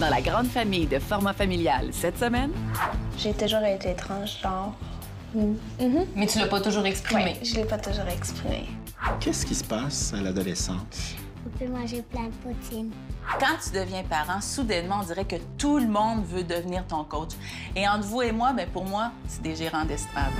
Dans la grande famille de Format familial cette semaine... J'ai toujours été transgenre. Mais tu l'as pas toujours exprimé. Oui, je l'ai pas toujours exprimé. Qu'est-ce qui se passe à l'adolescence? On peut manger plein de poutine. Quand tu deviens parent, soudainement, on dirait que tout le monde veut devenir ton coach. Et entre vous et moi, bien, pour moi, c'est des gérants d'estrade.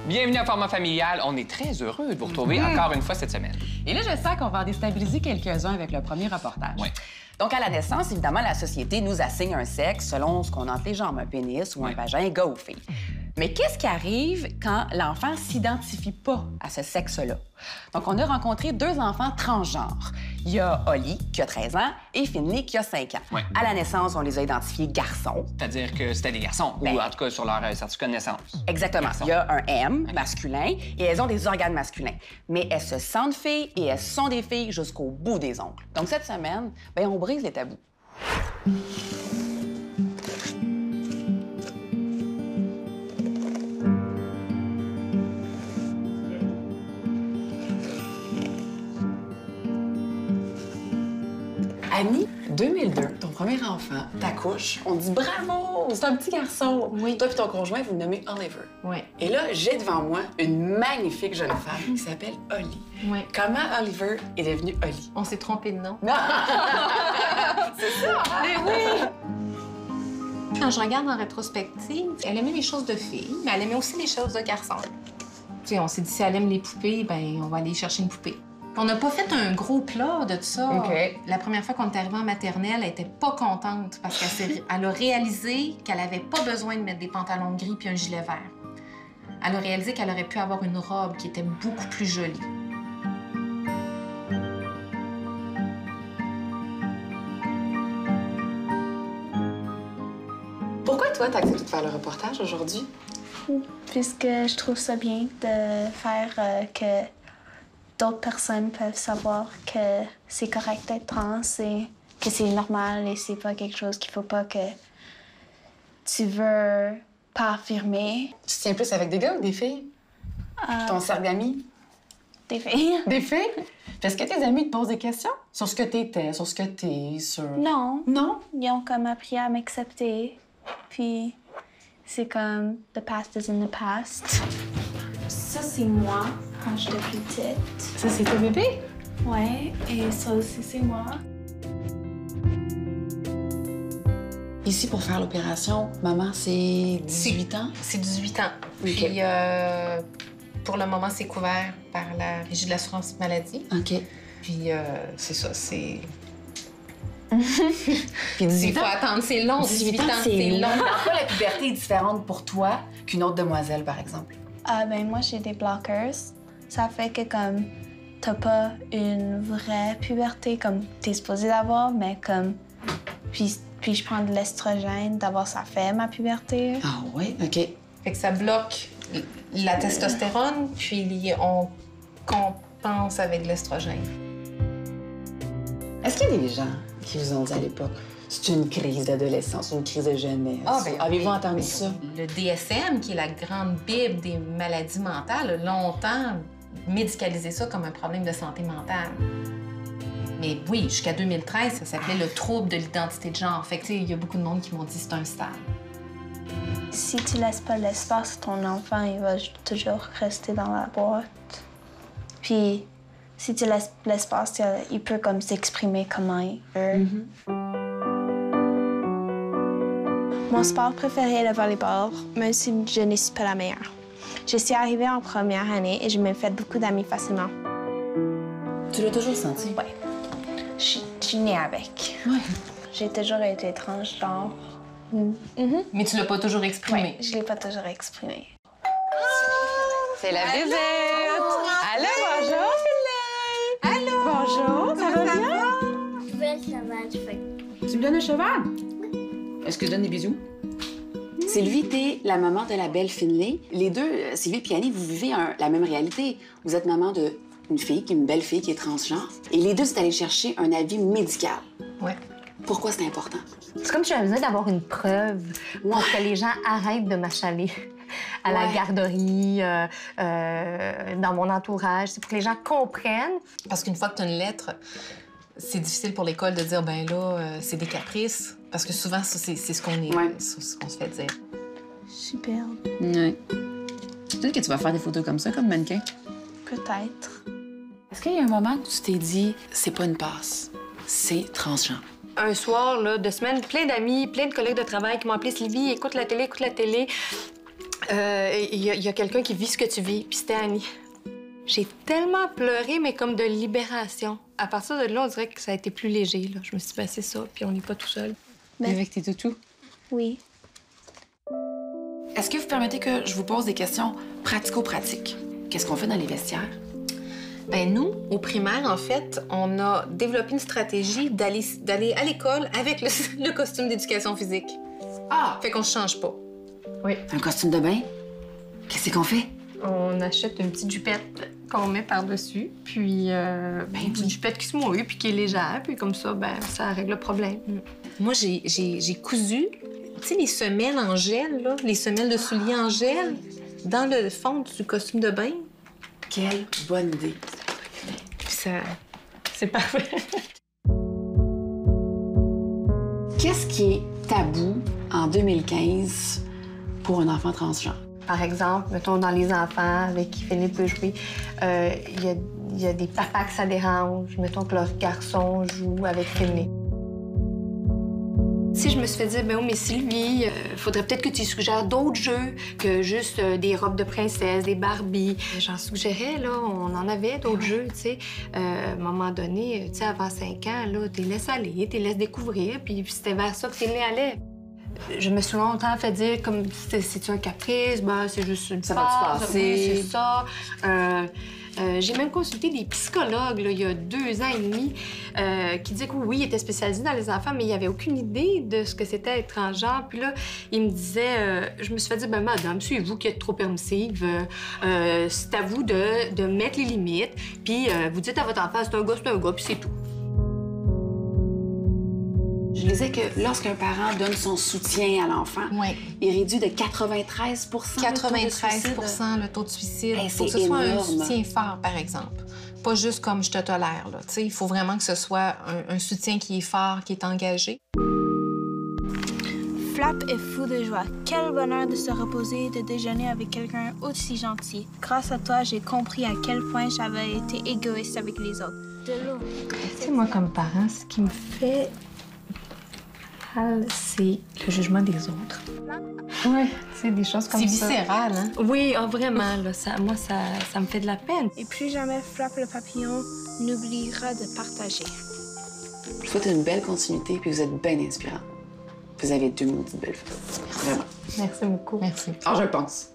Bienvenue à Format familial. On est très heureux de vous retrouver encore une fois cette semaine. Et là, je sens qu'on va en déstabiliser quelques-uns avec le premier reportage. Oui. Donc, à la naissance, évidemment, la société nous assigne un sexe selon ce qu'on a entre les jambes, un pénis ou un vagin, gars ou fille. Mais qu'est-ce qui arrive quand l'enfant s'identifie pas à ce sexe-là? Donc, on a rencontré 2 enfants transgenres. Il y a Oli, qui a 13 ans, et Finley, qui a 5 ans. Ouais. À la naissance, on les a identifiés garçons. C'est-à-dire que c'était des garçons, ou en tout cas sur leur certificat de naissance. Exactement. Il y a un M masculin et elles ont des organes masculins. Mais elles se sentent filles et elles sont des filles jusqu'au bout des ongles. Donc, cette semaine, bien, on brise les tabous. Annie, 2002, ton premier enfant, t'accouches, on dit bravo, c'est un petit garçon. Oui. Toi et ton conjoint, vous le nommez Oliver. Oui. Et là, j'ai devant moi une magnifique jeune femme qui s'appelle Oli. Oui. Comment Oliver est devenu Oli? On s'est trompé de nom. Non! C'est ça! Mais oui! Quand je regarde en rétrospective, elle aimait les choses de filles, mais elle aimait aussi les choses de garçons. Tu sais, on s'est dit, si elle aime les poupées, ben on va aller chercher une poupée. On n'a pas fait un gros plat de tout ça. OK. La première fois qu'on est arrivé en maternelle, elle était pas contente parce elle a réalisé qu'elle avait pas besoin de mettre des pantalons gris puis un gilet vert. Elle a réalisé qu'elle aurait pu avoir une robe qui était beaucoup plus jolie. Pourquoi toi, t'as accepté de faire le reportage aujourd'hui? Puisque je trouve ça bien de faire que d'autres personnes peuvent savoir que c'est correct d'être trans et que c'est normal et c'est pas quelque chose qu'il faut pas que tu veux pas affirmer. Tu te tiens plus avec des gars ou des filles? Ton cercle d'amis? Des filles? Des filles? Est-ce que tes amis te posent des questions? Sur ce que t'étais, sur ce que t'es, sur... Non. Non? Ils ont comme appris à m'accepter. Puis c'est comme the past is in the past. Ça, c'est moi quand j'étais plus petite. Ça, c'est ton bébé? Ouais, et ça aussi, c'est moi. Ici, pour faire l'opération, maman, c'est 18 ans? C'est 18 ans. OK. Puis, pour le moment, c'est couvert par la Régie de l'assurance maladie. OK. Puis, c'est ça, c'est... Puis 18 Il faut ans? attendre, c'est long, 18 ans, c'est long. Pourquoi la puberté est différente pour toi qu'une autre demoiselle, par exemple? Ben moi, j'ai des blockers. Ça fait que comme t'as pas une vraie puberté comme t'es supposé d'avoir, mais comme... Puis je prends de l'estrogène, d'abord ça fait ma puberté. Ah oui? OK. Fait que ça bloque la testostérone, puis on compense avec l'estrogène. Est-ce qu'il y a des gens qui vous ont dit à l'époque, c'est une crise d'adolescence, une crise de jeunesse? Avez-vous entendu ça? Le DSM, qui est la grande bible des maladies mentales, a longtemps médicalisé ça comme un problème de santé mentale. Mais oui, jusqu'à 2013, ça s'appelait le trouble de l'identité de genre. Fait que, tu sais, il y a beaucoup de monde qui m'ont dit que c'est un stade. Si tu laisses pas l'espace à ton enfant, il va toujours rester dans la boîte. Puis si tu laisses l'espace, il peut comme s'exprimer comment il veut. Mon sport préféré est le volleyball, même si je ne suis pas la meilleure. Je suis arrivée en première année et je me fais beaucoup d'amis facilement. Tu l'as toujours senti? Oui. Je suis née avec. Oui. J'ai toujours été transgenre. Mais tu l'as pas toujours exprimé. Oui, je l'ai pas toujours exprimé. C'est la visite! Allô, bonjour, Finlay! Allô! Bonjour, ça va bien? Je veux le cheval, je fais. Tu me donnes un cheval? Est-ce que je donne des bisous? Sylvie, t'es la maman de la belle Finlay. Les deux, Sylvie et Annie, vous vivez la même réalité. Vous êtes maman d'une fille, une belle fille qui est transgenre. Et les deux, c'est allé chercher un avis médical. Ouais. Pourquoi c'est important? C'est comme si j'avais besoin d'avoir une preuve pour que les gens arrêtent de m'achaler à la garderie, dans mon entourage. C'est pour que les gens comprennent. Parce qu'une fois que tu as une lettre, c'est difficile pour l'école de dire, ben là, c'est des caprices. Parce que souvent, c'est ce qu'on se fait dire. Superbe. Oui. Peut-être que tu vas faire des photos comme ça, comme mannequin. Peut-être. Est-ce qu'il y a un moment où tu t'es dit, c'est pas une passe, c'est transgenre? Un soir là, de semaine, plein d'amis, plein de collègues de travail qui m'ont appelé Sylvie, écoute la télé, écoute la télé. Il y a quelqu'un qui vit ce que tu vis, puis c'était Annie. J'ai tellement pleuré, mais comme de libération. À partir de là, on dirait que ça a été plus léger. Là. Je me suis dit, ben, c'est ça, puis on n'est pas tout seul. Mais... Avec tes toutous? Oui. Est-ce que vous permettez que je vous pose des questions pratico-pratiques? Qu'est-ce qu'on fait dans les vestiaires? Ben nous, au primaire, en fait, on a développé une stratégie d'aller à l'école avec le costume d'éducation physique. Ah! Fait qu'on se change pas. Oui. Un costume de bain? Qu'est-ce qu'on fait? On achète une petite jupette qu'on met par-dessus, puis une petite jupette qui se mouille, puis qui est légère, puis comme ça, ben ça règle le problème. Moi, j'ai cousu, tu sais, les semelles en gel, là, les semelles de souliers en gel, dans le fond du costume de bain. Quelle bonne idée! Puis ça... c'est parfait. Qu'est-ce qui est tabou en 2015 pour un enfant transgenre? Par exemple, mettons, dans Les Enfants, avec qui Philippe peut jouer, il y a des papas que ça dérange. Mettons que leur garçon joue avec Finlay. Si je me suis fait dire, ben oui, mais Sylvie, faudrait peut-être que tu suggères d'autres jeux que juste des robes de princesse, des Barbie. J'en suggérais, là, on en avait d'autres jeux, tu sais. À un moment donné, tu sais, avant 5 ans, là, t'es laisses aller, t'es laisses découvrir, puis c'était vers ça que Finlay allait. Je me suis longtemps fait dire comme c'est un caprice, ben c'est juste une ça va-tu passer? Oui, c'est ça. J'ai même consulté des psychologues là, il y a 2 ans et demi qui disaient que oui, ils étaient spécialisés dans les enfants, mais ils n'avaient aucune idée de ce que c'était être transgenre. Puis là, ils me disaient, je me suis fait dire, ben madame, c'est vous qui êtes trop permissive. C'est à vous de mettre les limites. Puis vous dites à votre enfant, c'est un gars, puis c'est tout. Je disais que lorsqu'un parent donne son soutien à l'enfant, il réduit de 93 le taux de suicide. Hey, faut que ce soit un soutien fort, par exemple. Pas juste comme je te tolère, là. Il faut vraiment que ce soit un soutien qui est fort, qui est engagé. Flap est fou de joie. Quel bonheur de se reposer et de déjeuner avec quelqu'un aussi gentil. Grâce à toi, j'ai compris à quel point j'avais été égoïste avec les autres. De l'eau. Tu sais, moi, comme parent, ce qui me fait c'est le jugement des autres. Oui, c'est des choses comme ça. C'est viscéral, hein? Oui, vraiment, là, ça me fait de la peine. Et plus jamais Flap le papillon n'oubliera de partager. Je vous souhaite une belle continuité, puis vous êtes bien inspirant. Vous avez 2 maudites belles photos. Vraiment. Merci beaucoup. Merci. Ah, je le pense.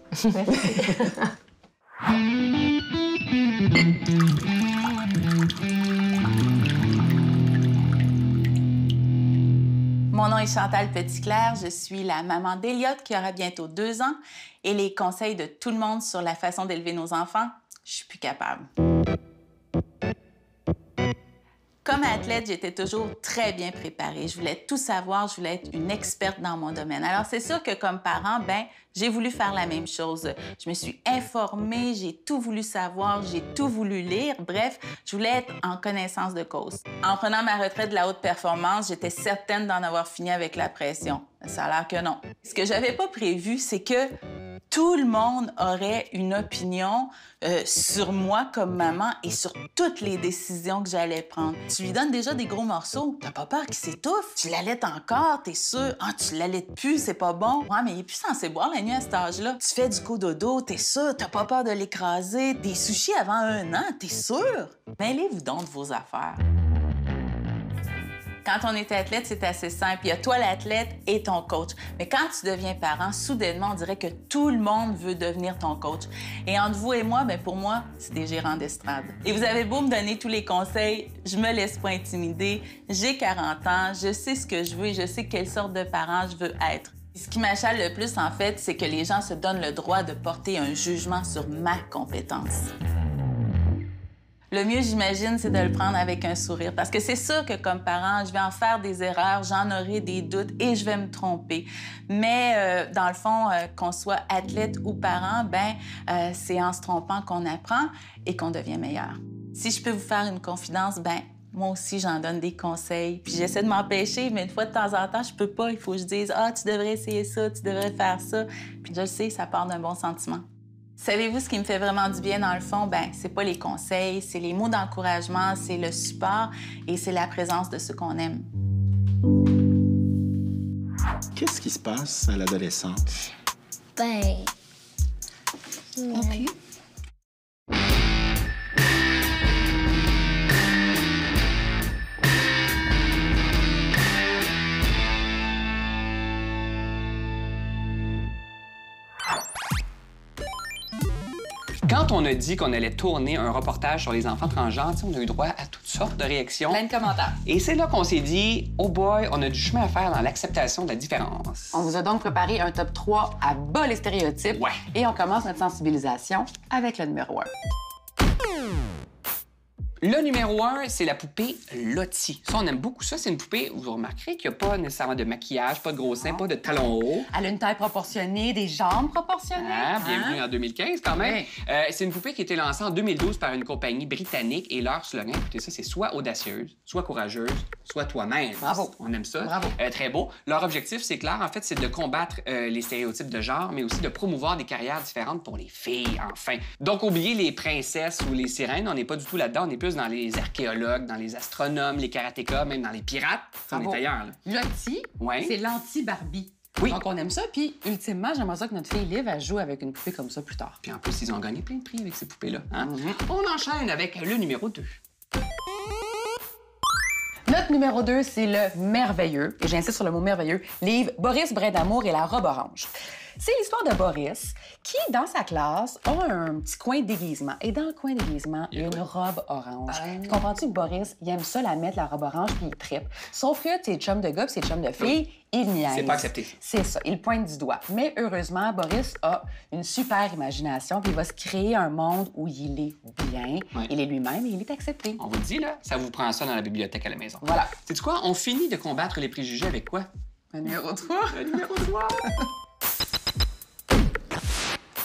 Mon nom est Chantal Petitclerc, je suis la maman d'Eliott qui aura bientôt 2 ans et les conseils de tout le monde sur la façon d'élever nos enfants, je suis plus capable. Comme athlète, j'étais toujours très bien préparée. Je voulais tout savoir, je voulais être une experte dans mon domaine. Alors, c'est sûr que comme parent, j'ai voulu faire la même chose. Je me suis informée, j'ai tout voulu savoir, j'ai tout voulu lire. Bref, je voulais être en connaissance de cause. En prenant ma retraite de la haute performance, j'étais certaine d'en avoir fini avec la pression. Ça a l'air que non. Ce que j'avais pas prévu, c'est que tout le monde aurait une opinion sur moi comme maman et sur toutes les décisions que j'allais prendre. Tu lui donnes déjà des gros morceaux, t'as pas peur qu'il s'étouffe? Tu l'allaites encore, t'es sûr? Ah, tu l'allaites plus, c'est pas bon? Ouais, mais il est plus censé boire la nuit à cet âge-là. Tu fais du cododo, t'es sûr? T'as pas peur de l'écraser? Des sushis avant 1 an, t'es sûr? Mêlez-vous donc de vos affaires. Quand on est athlète, c'est assez simple. Il y a toi, l'athlète, et ton coach. Mais quand tu deviens parent, soudainement, on dirait que tout le monde veut devenir ton coach. Et entre vous et moi, pour moi, c'est des gérants d'estrade. Et vous avez beau me donner tous les conseils, je me laisse pas intimider. J'ai 40 ans, je sais ce que je veux et je sais quelle sorte de parent je veux être. Ce qui m'achale le plus, en fait, c'est que les gens se donnent le droit de porter un jugement sur ma compétence. Le mieux, j'imagine, c'est de le prendre avec un sourire. Parce que c'est sûr que comme parent, je vais en faire des erreurs, j'en aurai des doutes et je vais me tromper. Mais dans le fond, qu'on soit athlète ou parent, c'est en se trompant qu'on apprend et qu'on devient meilleur. Si je peux vous faire une confidence, moi aussi, j'en donne des conseils. Puis j'essaie de m'empêcher, mais une fois de temps en temps, je peux pas. Il faut que je dise « Ah, tu devrais essayer ça, tu devrais faire ça. » Puis je le sais, ça part d'un bon sentiment. Savez-vous ce qui me fait vraiment du bien dans le fond? C'est pas les conseils, c'est les mots d'encouragement, c'est le support et c'est la présence de ceux qu'on aime. Qu'est-ce qui se passe à l'adolescence? Non plus. Quand on a dit qu'on allait tourner un reportage sur les enfants transgenres, on a eu droit à toutes sortes de réactions. Plein de commentaires. Et c'est là qu'on s'est dit, oh boy, on a du chemin à faire dans l'acceptation de la différence. On vous a donc préparé un top 3 à bas les stéréotypes. Ouais. Et on commence notre sensibilisation avec le numéro 1. Le numéro 1, c'est la poupée Lottie. Ça, on aime beaucoup ça. C'est une poupée, vous remarquerez qu'il n'y a pas nécessairement de maquillage, pas de gros seins, pas de talons hauts. Elle a une taille proportionnée, des jambes proportionnées. Ah, bienvenue en 2015 quand même. Oui. C'est une poupée qui a été lancée en 2012 par une compagnie britannique et leur slogan, écoutez ça, c'est soit audacieuse, soit courageuse, soit toi-même. Bravo. On aime ça. Bravo. Très beau. Leur objectif, c'est clair, en fait, c'est de combattre les stéréotypes de genre, mais aussi de promouvoir des carrières différentes pour les filles, enfin. Donc, oubliez les princesses ou les sirènes, on n'est pas du tout là-dedans, on est plus dans les archéologues, dans les astronomes, les karatékas, même dans les pirates. On est ailleurs, là. Lottie, Ouais. c'est l'anti-Barbie. Oui. Donc, on aime ça. Puis, ultimement, j'aimerais ça que notre fille Liv, elle joue avec une poupée comme ça plus tard. Puis en plus, ils ont gagné plein de prix avec ces poupées-là. Hein? On enchaîne avec le numéro 2. Notre numéro 2, c'est le merveilleux, et j'insiste sur le mot merveilleux, livre Boris Brindamour et la robe orange. C'est l'histoire de Boris qui, dans sa classe, a un petit coin déguisement. Et dans le coin déguisement, il y a une robe orange. Puis comprends-tu que Boris, il aime ça la mettre, la robe orange, puis il trippe. Sauf que ses chums de gars puis ses chums de filles, il niaise. C'est pas accepté. C'est ça, il pointe du doigt. Mais heureusement, Boris a une super imagination, puis il va se créer un monde où il est bien, il est lui-même et il est accepté. On vous le dit, là, ça vous prend ça dans la bibliothèque à la maison. Voilà. Sais-tu quoi? On finit de combattre les préjugés avec quoi? Le numéro 3. Le numéro 3.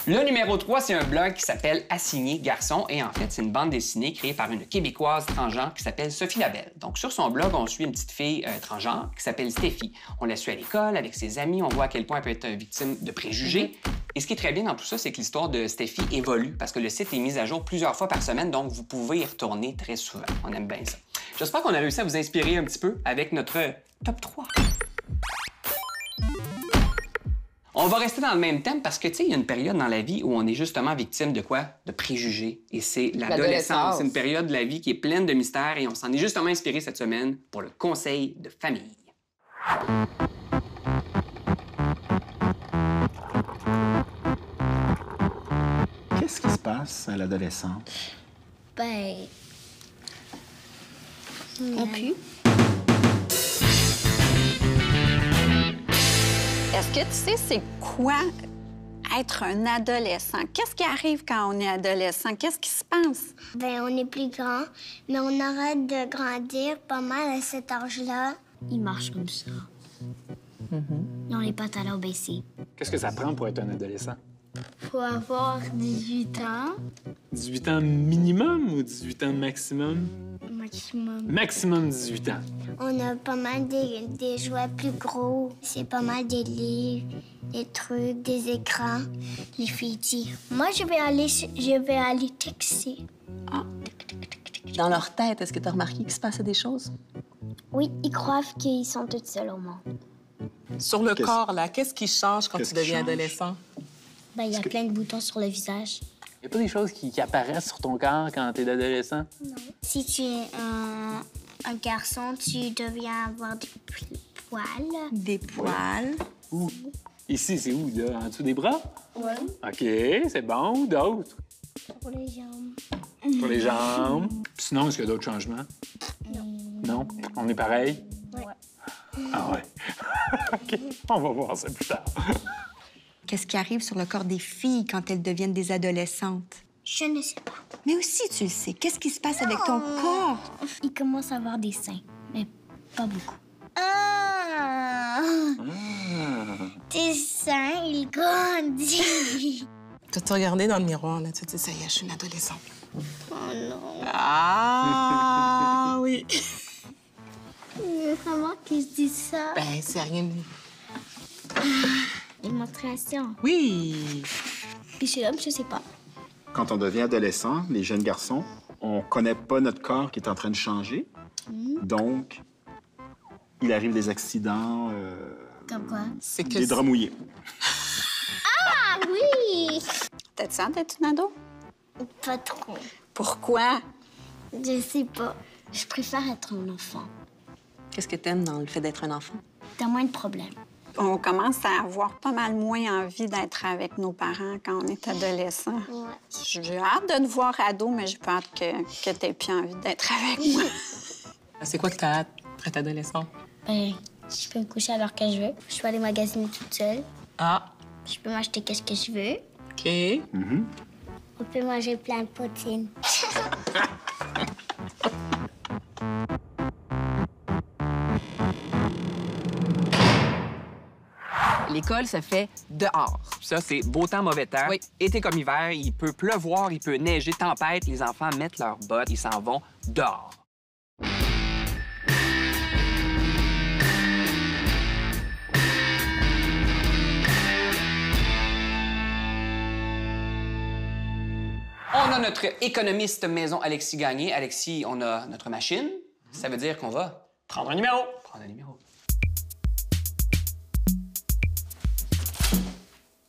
Le numéro 3, c'est un blog qui s'appelle Assigné Garçon et en fait, c'est une bande dessinée créée par une Québécoise transgenre qui s'appelle Sophie Labelle. Donc, sur son blog, on suit une petite fille transgenre qui s'appelle Stéphie. On la suit à l'école, avec ses amis, on voit à quel point elle peut être victime de préjugés. Et ce qui est très bien dans tout ça, c'est que l'histoire de Stéphie évolue parce que le site est mis à jour plusieurs fois par semaine, donc vous pouvez y retourner très souvent. On aime bien ça. J'espère qu'on a réussi à vous inspirer un petit peu avec notre top 3. On va rester dans le même thème parce que, tu sais, il y a une période dans la vie où on est justement victime de quoi? De préjugés. Et c'est l'adolescence. C'est une période de la vie qui est pleine de mystères et on s'en est justement inspiré cette semaine pour le conseil de famille. Qu'est-ce qui se passe à l'adolescence? Non plus. Est-ce que tu sais c'est quoi être un adolescent? Qu'est-ce qui arrive quand on est adolescent? Qu'est-ce qui se passe? On est plus grand, mais on arrête de grandir pas mal à cet âge-là. Il marche comme ça. Ils ont les pattes à l'air baissées. Qu'est-ce que ça prend pour être un adolescent? Faut avoir 18 ans. 18 ans minimum ou 18 ans maximum? Maximum. Maximum 18 ans. On a pas mal des jouets plus gros. C'est pas mal des livres, des trucs, des écrans. Les filles disent, moi, je vais aller texter. Dans leur tête, est-ce que tu as remarqué qu'il se passait des choses? Oui, ils croient qu'ils sont tous seuls au monde. Sur le corps, là, qu'est-ce qui change quand tu deviens adolescent? Il y a plein de boutons sur le visage. Il n'y a pas des choses qui apparaissent sur ton corps quand tu es adolescent? Non. Si tu es un garçon, tu deviens avoir des poils. Des poils? Où? Ici, c'est où, là? En dessous des bras? Oui. OK, c'est bon. Ou d'autres? Pour les jambes. Pour les jambes. Sinon, est-ce qu'il y a d'autres changements? Non. Non? On est pareil? Oui. Ah ouais. OK, on va voir ça plus tard. Qu'est-ce qui arrive sur le corps des filles quand elles deviennent des adolescentes? Je ne sais pas. Mais aussi, tu le sais. Qu'est-ce qui se passe avec ton corps? Il commence à avoir des seins, mais pas beaucoup. Tes seins, ils grandissent. Tu t'es regardé dans le miroir, là, tu te dis, ça y est, je suis une adolescente. Oh non. Ah oui. Comment qu'ils se disent ça? Ben, c'est rien de... Démonstration. Oui. Puis chez l'homme, je sais pas. Quand on devient adolescent, les jeunes garçons, on connaît pas notre corps qui est en train de changer. Donc, il arrive des accidents, Comme quoi? C'est que des draps mouillés. Ah oui! T'as-tu hâte d'être une ado? Pas trop. Pourquoi? Je sais pas. Je préfère être un enfant. Qu'est-ce que t'aimes dans le fait d'être un enfant? T'as moins de problèmes. On commence à avoir pas mal moins envie d'être avec nos parents quand on est adolescent. Ouais. J'ai hâte de te voir ado, mais j'ai pas hâte que t'aies plus envie d'être avec moi. C'est quoi que t'as hâte pour être adolescent? Ben, je peux me coucher à l'heure que je veux. Je peux aller magasiner toute seule. Ah. Je peux m'acheter qu'est-ce que je veux. OK. On peut manger plein de poutines. L'école se fait dehors. Ça, c'est beau temps, mauvais temps. Oui. Été comme hiver, il peut pleuvoir, il peut neiger, tempête. Les enfants mettent leurs bottes, ils s'en vont dehors. On a notre économiste maison, Alexis Gagné. Alexis, on a notre machine. Ça veut dire qu'on va prendre un numéro. Prendre un numéro.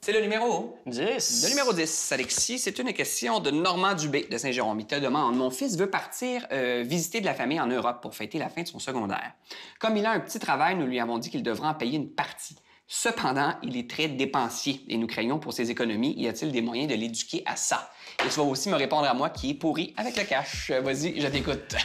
C'est le numéro 10. Le numéro 10, Alexis, c'est une question de Normand Dubé de Saint-Jérôme. Il te demande, mon fils veut partir visiter de la famille en Europe pour fêter la fin de son secondaire. Comme il a un petit travail, nous lui avons dit qu'il devra en payer une partie. Cependant, il est très dépensier et nous craignons pour ses économies. Y a-t-il des moyens de l'éduquer à ça? Et tu vas aussi me répondre à moi qui est pourri avec le cash. Vas-y, je t'écoute.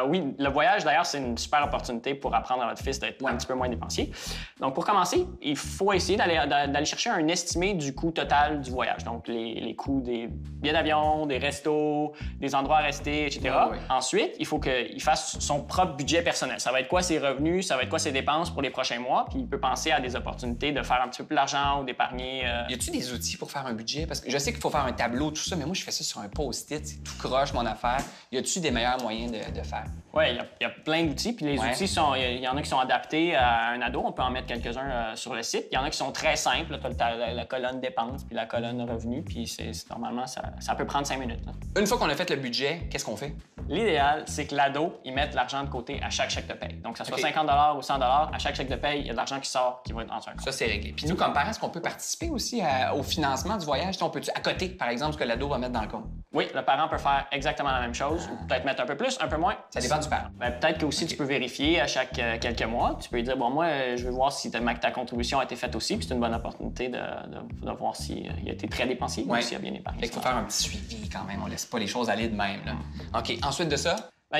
Oui, le voyage, d'ailleurs, c'est une super opportunité pour apprendre à votre fils d'être un petit peu moins dépensier. Donc, pour commencer, il faut essayer d'aller chercher un estimé du coût total du voyage. Donc, les coûts des billets d'avion, des restos, des endroits à rester, etc. Oui. Ensuite, il faut qu'il fasse son propre budget personnel. Ça va être quoi ses revenus, ça va être quoi ses dépenses pour les prochains mois, puis il peut penser à des opportunités de faire un petit peu plus d'argent ou d'épargner. Y a-tu des outils pour faire un budget? Parce que je sais qu'il faut faire un tableau, tout ça, mais moi, je fais ça sur un post-it. C'est tout croche, mon affaire. Y a-tu des meilleurs moyens de faire? Oui, il y a plein d'outils. Puis les outils, il y en a qui sont adaptés à un ado. On peut en mettre quelques-uns sur le site. Il y en a qui sont très simples. Tu as la colonne dépenses puis la colonne revenus. Puis normalement, ça peut prendre 5 minutes. Là. Une fois qu'on a fait le budget, qu'est-ce qu'on fait? L'idéal, c'est que l'ado, il mette l'argent de côté à chaque chèque de paye. Donc, que ça soit 50 ou 100 à chaque chèque de paye, il y a de l'argent qui sort qui va être dans un compte. Ça, c'est réglé. Puis nous, comme parents, est-ce qu'on peut participer aussi au financement du voyage? On peut-tu à côté, par exemple, ce que l'ado va mettre dans le compte? Oui, le parent peut faire exactement la même chose. Ou peut-être mettre un peu plus, un peu moins. Ça dépend du parent. Peut-être que aussi tu peux vérifier à chaque quelques mois. Tu peux lui dire, bon, moi, je veux voir si ta contribution a été faite aussi. Puis c'est une bonne opportunité de voir s'il a été très dépensier ou s'il a bien épargné. Il faut faire un petit suivi quand même. On laisse pas les choses aller de même. Là. OK. Ensuite de ça?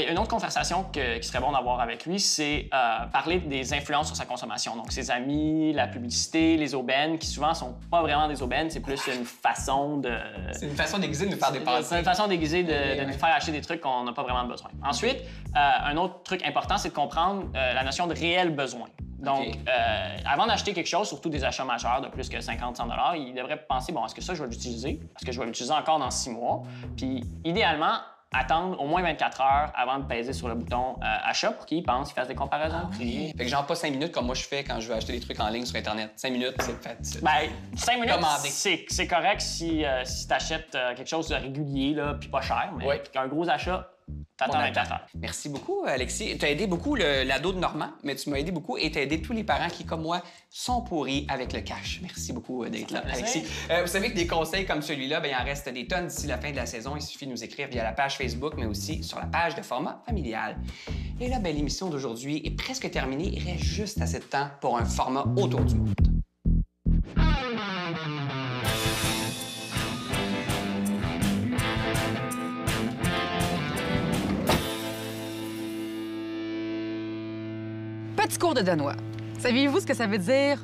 Une autre conversation qui serait bon d'avoir avec lui, c'est parler des influences sur sa consommation. Donc, ses amis, la publicité, les aubaines, qui souvent sont pas vraiment des aubaines, c'est plus une façon de... C'est une façon déguisée de nous faire dépenser. C'est une façon déguisée de nous faire acheter des trucs qu'on n'a pas vraiment besoin. Ensuite, un autre truc important, c'est de comprendre la notion de réel besoin. Donc, avant d'acheter quelque chose, surtout des achats majeurs de plus que 50-100 $, il devrait penser, bon, est-ce que ça, je vais l'utiliser? Est-ce que je vais l'utiliser encore dans 6 mois? Puis, idéalement, attendre au moins 24 heures avant de peser sur le bouton achat pour qu'il pense, qu'il fasse des comparaisons de prix. Fait que genre pas 5 minutes comme moi je fais quand je veux acheter des trucs en ligne sur Internet. 5 minutes, c'est fait. 5 minutes, c'est correct si tu achètes quelque chose de régulier là, puis pas cher, mais un gros achat, t'attends 24 heures. Merci beaucoup, Alexis. Tu as aidé beaucoup l'ado de Normand, mais tu m'as aidé beaucoup et tu as aidé tous les parents qui, comme moi, sont pourris avec le cash. Merci beaucoup d'être là, Alexis. Vous savez que des conseils comme celui-là, il en reste des tonnes d'ici la fin de la saison. Il suffit de nous écrire via la page Facebook, mais aussi sur la page de Format familial. Et là, l'émission d'aujourd'hui est presque terminée. Il reste juste assez de temps pour un format autour du monde. Petit cours de danois. Saviez-vous ce que ça veut dire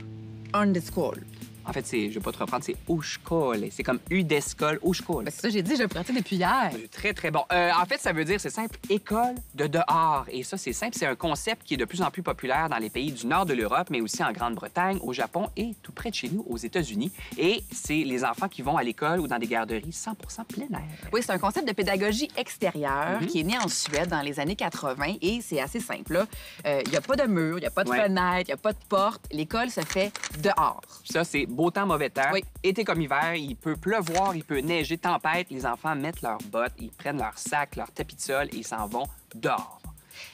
underskål? En fait, je vais pas te reprendre, c'est Oshkol. C'est comme Udeskol, Oshkol. C'est ça, j'ai dit, je le pratique depuis hier. Très, très bon. En fait, ça veut dire, c'est simple, école de dehors. Et ça, c'est simple, c'est un concept qui est de plus en plus populaire dans les pays du nord de l'Europe, mais aussi en Grande-Bretagne, au Japon et tout près de chez nous, aux États-Unis. Et c'est les enfants qui vont à l'école ou dans des garderies 100 plein air. Oui, c'est un concept de pédagogie extérieure qui est né en Suède dans les années 80 et c'est assez simple. Il n'y a pas de mur, il n'y a pas de fenêtre, il n'y a pas de porte. L'école se fait dehors. Ça, c'est beau temps, mauvais temps. Oui. Été comme hiver, il peut pleuvoir, il peut neiger, tempête. Les enfants mettent leurs bottes, ils prennent leur sac, leur tapis de sol et ils s'en vont dehors.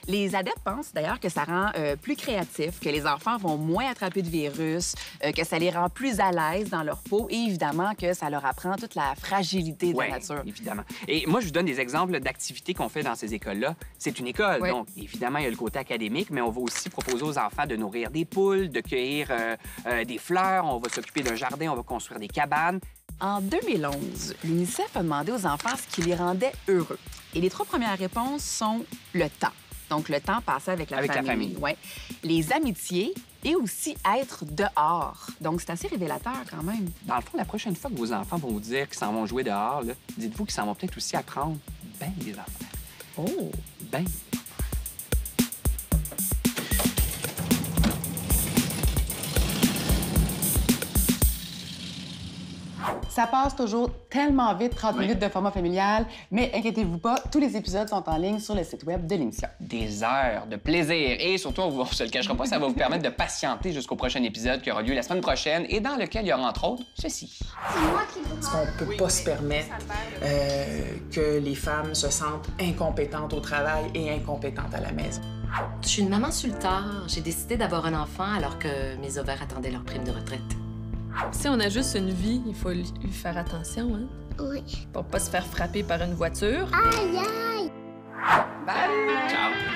Les adeptes pensent d'ailleurs que ça rend plus créatifs, que les enfants vont moins attraper de virus, que ça les rend plus à l'aise dans leur peau et évidemment que ça leur apprend toute la fragilité de la nature. Évidemment. Et moi, je vous donne des exemples d'activités qu'on fait dans ces écoles-là. C'est une école, donc évidemment, il y a le côté académique, mais on va aussi proposer aux enfants de nourrir des poules, de cueillir des fleurs, on va s'occuper d'un jardin, on va construire des cabanes. En 2011, l'UNICEF a demandé aux enfants ce qui les rendait heureux. Et les 3 premières réponses sont le temps. Donc, le temps passé avec la famille. Ouais. Les amitiés et aussi être dehors. Donc, c'est assez révélateur quand même. Dans le fond, la prochaine fois que vos enfants vont vous dire qu'ils s'en vont jouer dehors, dites-vous qu'ils s'en vont peut-être aussi apprendre bien des affaires. Oh! Ben. Ça passe toujours tellement vite, 30 minutes de format familial, mais inquiétez-vous pas, tous les épisodes sont en ligne sur le site web de l'émission. Des heures de plaisir et surtout, on ne se le cachera pas, ça va vous permettre de patienter jusqu'au prochain épisode qui aura lieu la semaine prochaine et dans lequel il y aura entre autres ceci. Est-ce qu'on peut pas se permettre que les femmes se sentent incompétentes au travail et incompétentes à la maison? Je suis une maman sur le tard. J'ai décidé d'avoir un enfant alors que mes ovaires attendaient leur prime de retraite. Si on a juste une vie, il faut lui faire attention, hein? Oui. Pour pas se faire frapper par une voiture. Aïe, aïe! Bye! Ciao!